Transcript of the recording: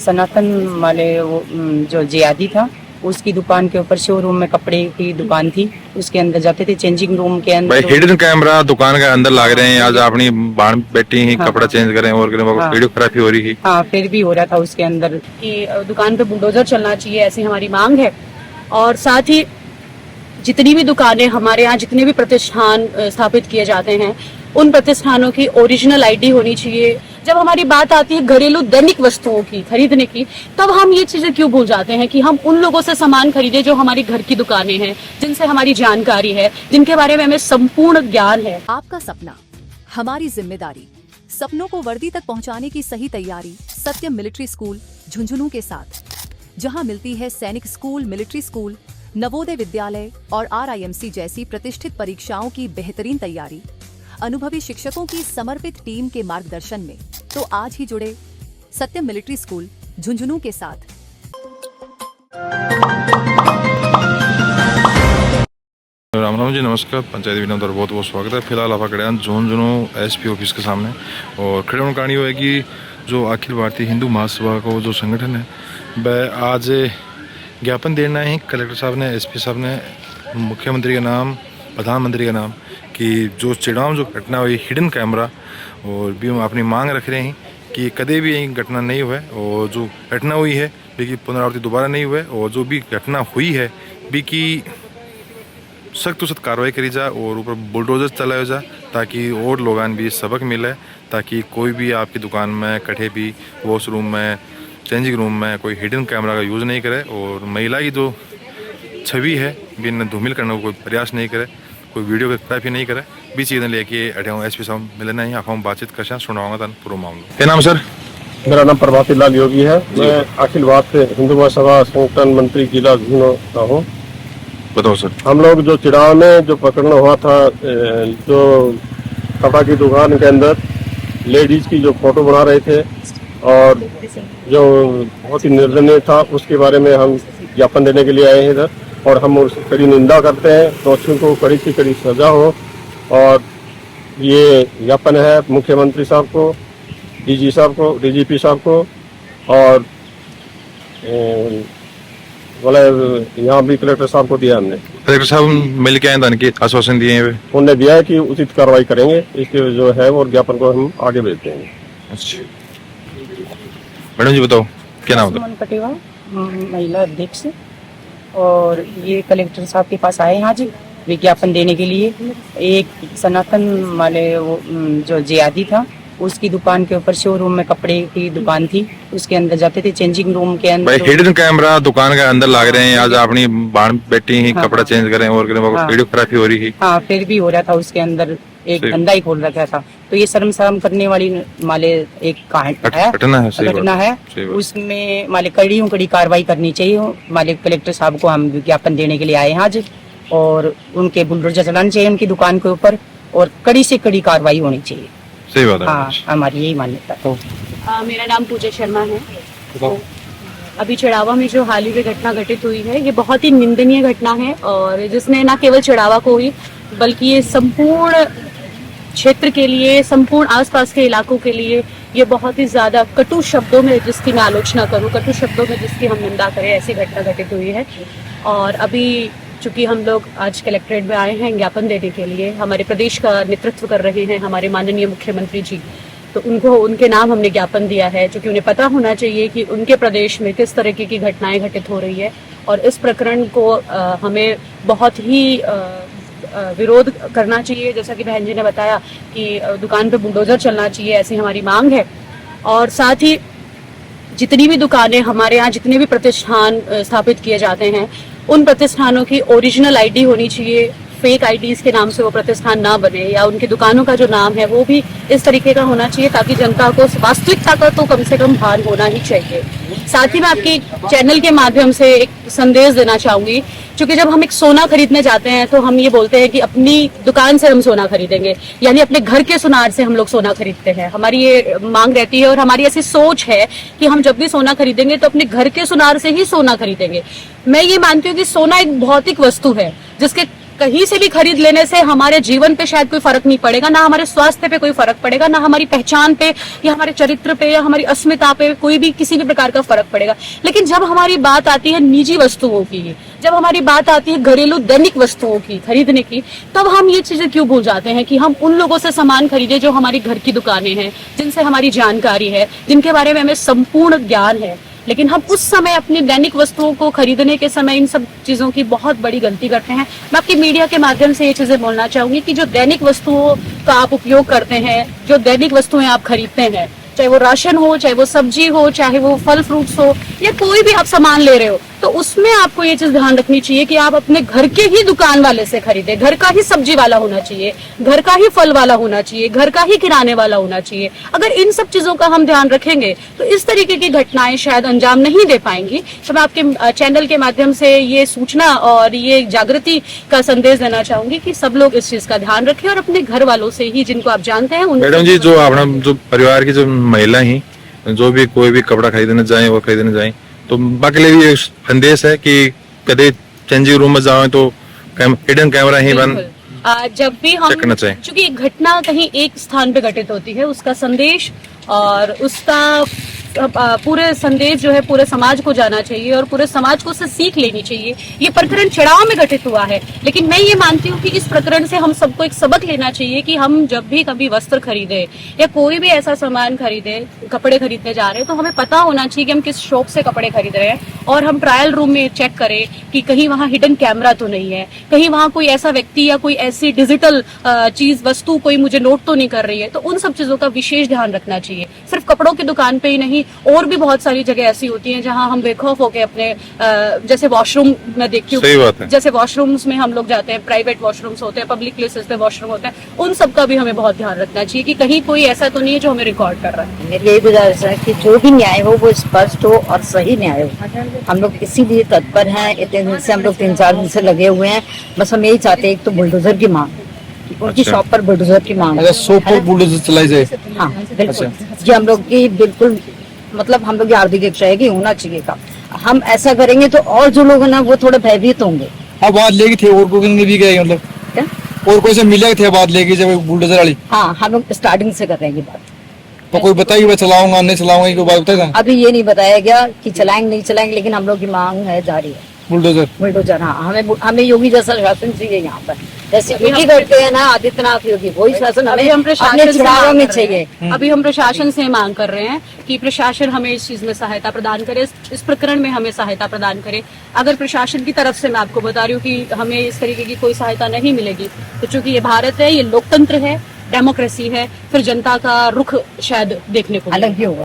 सनातन वाले वो जो जियादी था उसकी दुकान के ऊपर शोरूम में कपड़े की दुकान थी, उसके अंदर जाते थे चेंजिंग रूम के भाई अंदर। हिडन कैमरा दुकान के अंदर लाग रहे हैं। आज अपनी बाहर बैठी ही कपड़ा चेंज करें और करें, हाँ। वीडियो खराबी हो रही है। हाँ, फिर भी हो रहा था उसके अंदर कि दुकान पे बुलडोजर चलना चाहिए, ऐसी हमारी मांग है। और साथ ही जितनी भी दुकानें हमारे यहाँ, जितने भी प्रतिष्ठान स्थापित किए जाते हैं, उन प्रतिष्ठानों की ओरिजिनल आईडी होनी चाहिए। जब हमारी बात आती है घरेलू दैनिक वस्तुओं की खरीदने की, तब हम ये चीजें क्यों भूल जाते हैं कि हम उन लोगों से सामान खरीदे जो हमारी घर की दुकानें हैं, जिनसे हमारी जानकारी है, जिनके बारे में हमें संपूर्ण ज्ञान है। आपका सपना हमारी जिम्मेदारी, सपनों को वर्दी तक पहुंचाने की सही तैयारी सत्यम मिलिट्री स्कूल झुंझुनू के साथ, जहां मिलती है सैनिक school, military school, Navodaya Vidyalaya और RIMC जैसी प्रतिष्ठित परीक्षाओं की बेहतरीन तैयारी, अनुभवी शिक्षकों की समर्पित टीम के मार्गदर्शन में। तो आज ही जुड़े सत्यम मिलिट्री स्कूल झुंझुनू के साथ। राम राम जी, नमस्कार। पंचायत विनोद और बहुत बहुत स्वागत है। फिलहाल आप खड़े हैं झुंझुनू SP ऑफिस के सामने और खड़े होने का कारण ये है कि जो अखिल भारतीय हिंदू महासभा का जो संगठन है वह आज ज्ञापन देना है कलेक्टर साहब ने, SP साहब ने, मुख्यमंत्री का नाम, प्रधानमंत्री का नाम, कि जो चिड़ाव जो घटना हुई हिडन कैमरा, और भी हम अपनी मांग रख रहे हैं कि कदे भी यही घटना नहीं हुआ और जो घटना हुई है भी पुनरावृत्ति दोबारा नहीं हुआ, और जो भी घटना हुई है भी कि सख्त सख्त कार्रवाई करी जाए और ऊपर बुलडोजर चलाया जाए ताकि और लोगों भी सबक मिले, ताकि कोई भी आपकी दुकान में कहीं भी वॉशरूम में, चेंजिंग रूम में कोई हिडन कैमरा का यूज़ नहीं करे, और महिला की जो छवि है भी इन्हें धूमिल करने का कोई प्रयास नहीं करे, कोई वीडियो ग्राफी नहीं करे। भी चीज़ें लेके अटे हूँ SP साहब मिलना ही आप बातचीत कर सुनाऊंगा तन पूरा मामला। क्या नाम सर? मेरा नाम प्रभाती लाल योगी है। मैं अखिल भारतीय हिंदू महासभा संगठन मंत्री जिला झुंझुनू का हूँ। बताओ सर। हम लोग जो चिड़ाव में जो पकड़ना हुआ था, जो कपड़ा की दुकान के अंदर लेडीज की जो फोटो बना रहे थे और जो बहुत ही निर्दयनीय था, उसके बारे में हम ज्ञापन देने के लिए आए हैं इधर, और हम उसकी कड़ी निंदा करते हैं। दोषियों को कड़ी से कड़ी सजा हो, और ये ज्ञापन है मुख्यमंत्री साहब को, DG साहब को, DGP साहब को, और बोले यहाँ भी कलेक्टर साहब को दिया हमने। कलेक्टर साहब मिल के आए था कि आश्वासन दिए हैं, उन्होंने दिया है कि उचित कार्रवाई करेंगे इसके जो है, और ज्ञापन को हम आगे भेज देंगे। अच्छा मैडम जी बताओ क्या नाम होता? सुमन पटेवा, महिला अध्यक्ष। और ये कलेक्टर साहब के पास आए हैं आज विज्ञापन देने के लिए। एक सनातन वाले वो जो जियादी था उसकी दुकान के ऊपर शोरूम में कपड़े की दुकान थी, उसके अंदर जाते थे चेंजिंग रूम के अंदर। भाई हिडन कैमरा दुकान के अंदर लाग रहे हैं। आज अपनी बाहर बैठी ही कपड़ा चेंज करें और करें, वीडियो खराबी हो रही है। हाँ, फिर भी हो रहा था उसके अंदर, एक धंधा ही खोल रखा था। तो ये शर्म करने वाली माले एक घटना है, उसमें माले कड़ी कार्रवाई करनी चाहिए। माले कलेक्टर साहब को हम विज्ञापन देने के लिए आए हैं आज, और उनके बुलडोजर चलाना चाहिए उनकी दुकान के ऊपर, और कड़ी से कड़ी कार्रवाई होनी चाहिए। सही बात है। हाँ, हमारी यही मान्यता है। तो मेरा नाम पूजा शर्मा है। तो अभी चिड़ावा में जो हाल ही में घटना घटित हुई है, ये बहुत ही निंदनीय घटना है, और जिसने न केवल चिड़ावा को हुई बल्कि ये संपूर्ण क्षेत्र के लिए, संपूर्ण आसपास के इलाकों के लिए ये बहुत ही ज्यादा कटु शब्दों में जिसकी मैं आलोचना करूं, कटु शब्दों में जिसकी हम निंदा करें, ऐसी घटना घटित हुई है। और अभी चूंकि हम लोग आज कलेक्ट्रेट में आए हैं ज्ञापन देने के लिए, हमारे प्रदेश का नेतृत्व कर रहे हैं हमारे माननीय मुख्यमंत्री जी, तो उनको उनके नाम हमने ज्ञापन दिया है, क्योंकि उन्हें पता होना चाहिए कि उनके प्रदेश में किस तरीके की घटनाएं घटित हो रही है, और इस प्रकरण को हमें बहुत ही विरोध करना चाहिए। जैसा कि बहन जी ने बताया कि दुकान पे बुलडोजर चलना चाहिए, ऐसी हमारी मांग है। और साथ ही जितनी भी दुकानें हमारे यहाँ, जितने भी प्रतिष्ठान स्थापित किए जाते हैं, उन प्रतिष्ठानों की ओरिजिनल आईडी होनी चाहिए। फेक आईडीज के नाम से वो प्रतिष्ठान ना बने, या उनकी दुकानों का जो नाम है वो भी इस तरीके का होना चाहिए ताकि जनता को वास्तविकता का तो कम से कम भान होना ही चाहिए। साथ ही मैं आपके चैनल के माध्यम से एक संदेश देना चाहूंगी, क्योंकि जब हम एक सोना खरीदने जाते हैं तो हम ये बोलते हैं कि अपनी दुकान से हम सोना खरीदेंगे, यानी अपने घर के सुनार से हम लोग सोना खरीदते हैं। हमारी ये मांग रहती है और हमारी ऐसी सोच है कि हम जब भी सोना खरीदेंगे तो अपने घर के सुनार से ही सोना खरीदेंगे। मैं ये मानती हूँ कि सोना एक भौतिक वस्तु है जिसके कहीं से भी खरीद लेने से हमारे जीवन पे शायद कोई फर्क नहीं पड़ेगा, ना हमारे स्वास्थ्य पे कोई फर्क पड़ेगा, ना हमारी पहचान पे या हमारे चरित्र पे या हमारी अस्मिता पे कोई भी किसी भी प्रकार का फर्क पड़ेगा। लेकिन जब हमारी बात आती है निजी वस्तुओं की, जब हमारी बात आती है घरेलू दैनिक वस्तुओं की खरीदने की, तब हम ये चीजें क्यों भूल जाते हैं कि हम उन लोगों से सामान खरीदे जो हमारी घर की दुकानें हैं, जिनसे हमारी जानकारी है, जिनके बारे में हमें संपूर्ण ज्ञान है। लेकिन हम उस समय अपनी दैनिक वस्तुओं को खरीदने के समय इन सब चीजों की बहुत बड़ी गलती करते हैं। मैं आपकी मीडिया के माध्यम से ये चीजें बोलना चाहूंगी कि जो दैनिक वस्तुओं का आप उपयोग करते हैं, जो दैनिक वस्तुएं आप खरीदते हैं, चाहे वो राशन हो, चाहे वो सब्जी हो, चाहे वो फल फ्रूट्स हो, या कोई भी आप सामान ले रहे हो, तो उसमें आपको ये चीज ध्यान रखनी चाहिए कि आप अपने घर के ही दुकान वाले से खरीदे। घर का ही सब्जी वाला होना चाहिए, घर का ही फल वाला होना चाहिए, घर का ही किराने वाला होना चाहिए। अगर इन सब चीजों का हम ध्यान रखेंगे तो इस तरीके की घटनाएं शायद अंजाम नहीं दे पाएंगी। तो मैं आपके चैनल के माध्यम से ये सूचना और ये जागृति का संदेश देना चाहूंगी कि सब लोग इस चीज का ध्यान रखें और अपने घर वालों से ही, जिनको आप जानते हैं, मैडम जी, जो अपना जो परिवार की जो महिला ही जो भी कोई भी कपड़ा खरीदने जाए वो खरीदने जाए, तो बाकी लिए भी एक संदेश है कि कभी चेंजिंग रूम में जाओ तो हिडन कैमरा ही बंद जब भी हम, चेक करना चाहिए। क्योंकि एक घटना कहीं एक स्थान पे घटित होती है, उसका संदेश और उसका पूरे संदेश जो है पूरे समाज को जाना चाहिए और पूरे समाज को उससे सीख लेनी चाहिए। ये प्रकरण चढ़ाव में घटित हुआ है, लेकिन मैं ये मानती हूँ कि इस प्रकरण से हम सबको एक सबक लेना चाहिए कि हम जब भी कभी वस्त्र खरीदे या कोई भी ऐसा सामान खरीदे, कपड़े खरीदने जा रहे हैं, तो हमें पता होना चाहिए कि हम किस शौक से कपड़े खरीद रहे हैं और हम ट्रायल रूम में चेक करें कि कहीं वहाँ हिडन कैमरा तो नहीं है, कहीं वहाँ कोई ऐसा व्यक्ति या कोई ऐसी डिजिटल चीज वस्तु कोई मुझे नोट तो नहीं कर रही है। तो उन सब चीजों का विशेष ध्यान रखना चाहिए। सिर्फ कपड़ों की दुकान पे ही नहीं, और भी बहुत सारी जगह ऐसी होती हैं जहां हम बेखौफ होके अपने जैसे वॉशरूम में देखती हूँ, जैसे वॉशरूम्स में हम लोग जाते हैं, प्राइवेट वॉशरूम्स होते हैं, पब्लिक प्लेसेस पे वॉशरूम होते हैं, उन सब का भी हमें बहुत ध्यान रखना चाहिए कि कहीं कोई ऐसा तो नहीं है जो हमें रिकॉर्ड कर रहा है। मेरी यही गुजारिश है कि जो भी न्याय हो वो स्पष्ट हो और सही न्याय हो। हम लोग इसीलिए तत्पर हैं, इतने दिन से हम लोग 3-4 दिन से लगे हुए हैं। बस हम यही चाहते हैं, एक तो बुलडोजर की मांग, उनकी शॉप पर बुलडोजर की मांग, बुलडोजर चलाई जाए। हाँ बिल्कुल, ये हम लोग की बिल्कुल मतलब हम लोग की हार्दिक इच्छा है कि होना चाहिए काम। हम ऐसा करेंगे तो और जो लोग हैं ना वो थोड़े भयभीत होंगे। हाँ, बात लेगी थे और कोई भी गए मतलब क्या और कोई से मिले थे बात लेगी जब बुलडोजर वाली? हाँ, हम लोग स्टार्टिंग से कर रहे हैं ये बात। तो कोई बताइए मैं चलाऊंगा नहीं चलाऊंगा, कोई बात बताएगा? अभी ये नहीं बताया गया कि चलाएंगे नहीं चलाएंगे, लेकिन हम लोग की मांग है, जारी है बुलडोजर। हाँ, हमें योगी जैसा शासन चाहिए यहाँ पर, जैसे योगी करते हैं ना आदित्यनाथ योगी, वही शासन अभी हम प्रशासन चुनाव में चाहिए। अभी हम प्रशासन से मांग कर रहे हैं कि प्रशासन हमें इस चीज में सहायता प्रदान करे, इस प्रकरण में हमें सहायता प्रदान करे। अगर प्रशासन की तरफ से मैं आपको बता रही हूँ कि हमें इस तरीके की कोई सहायता नहीं मिलेगी, तो चूंकि ये भारत है, ये लोकतंत्र है, डेमोक्रेसी है, फिर जनता का रुख शायद देखने को अलग ही होगा।